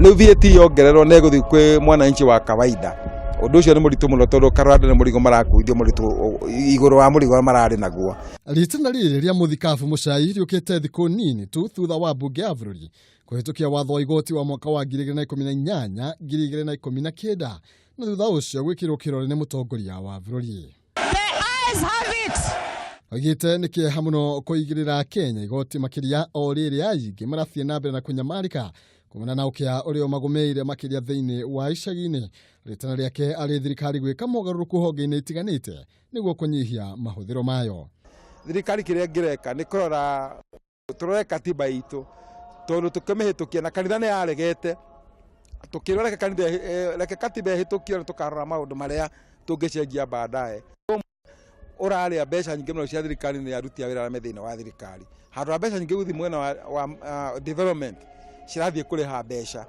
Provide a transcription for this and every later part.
riu VAT yongererwo neguthi kwi mwananchi wa kawaida. Undu ucio ni muritu muno tondu karwanda ni murigo marakuithio muritu iguru wa murigo marari naguo. Ritana riri ria muthikabu mucai riukite thiku nini tu thutha wa bunge ya bururi kuhitukia watho wa igoti wa mwaka wa 2018 2019 na thutha ucio gwikirwo kirore ni mutongoria wa bururi. Ogite ni kieha muno kuigirira Kenya igoti makiria o riri aingi marathie na mbere na kunyamarika kumana na ukia urio magumeire makiria thiini wa icagi-ini. Ritana riake ari thirikari gwika mogaruruku honge-ini itiganite niguo kunyihia mahuthiro mayo. Thirikari kiria ngireka ni kurora turore katiba itu tondu tukimihitukia na kanitha ni yaregete tukirore kanitha reke katiba ihitukia na tukarora maundu maria tungicenjia baadaye. Uraria mbeca nyingi muno cia thirikari ni aruti a wira arĩa thĩinĩ wa thirikari handu mbeca nyingi guthi mwena wa development cirathie kuriha mbeca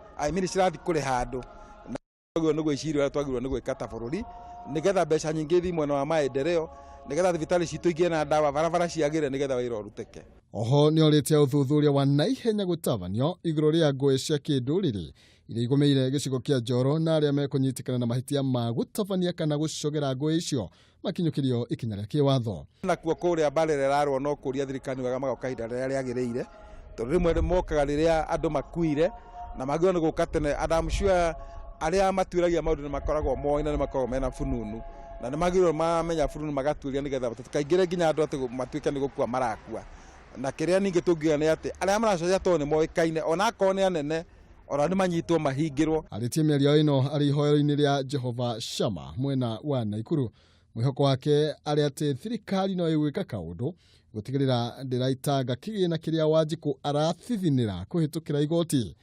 cirathie kuriha andu na twagirwo nĩ gwĩciria twagirwo nĩ gwĩka ta bũrũri nigetha mbeca nyingi thi mwena wa maendeleo nigetha thibitari citũ igĩe na ndawa barabara ciagĩre nigetha wĩra ũrutĩke. Oho ni orĩtie ũthuthuria wa naihenya gũtabanio igũrũ rĩa ngũĩ cia kĩndũrĩrĩ iria igũmĩire gĩcigo kĩa Njoro na arĩa mekũnyitikana na mahĩtia ma gũtabania kana gũcogera ngũĩ icio makinyũkĩrio ikinya rĩa kĩwatho. Nakuo kũrĩa mbarĩra ĩrarwo no kũria thirikari wega magoka ihinda rĩrĩa rĩagĩrĩire tondũ rĩmwe mokaga rĩrĩa andũ makuire na magĩrĩirwo nĩ gũka tene. I'm sure arĩa matuĩragia maũndũ nĩ makoragwo moĩ na nĩ makoragwo mena fununu na nĩ magĩrĩirwo mamenya fununu magatuĩria nĩgetha tũkaingĩre nginya andũ atĩ matuĩke nĩ gũkua marakua. Na kĩrĩa ningĩ tũngiuga nĩ atĩ arĩa maracokia tondũ nĩ moĩkaine ona akorwo nĩ anene ora nĩ manyitwo mahingĩrwo. Arĩtie mĩario ĩno arĩ ihoero-inĩ rĩa Jehova Shama mwena wa Naikuru. Mwĩhoko wake arĩ atĩ thirikari no ĩgwĩka kaũndũ gũtigĩrĩra ndĩraitanga kĩgĩna kĩrĩa Wanjiku arathithinĩra kũhĩtũkĩra igoti.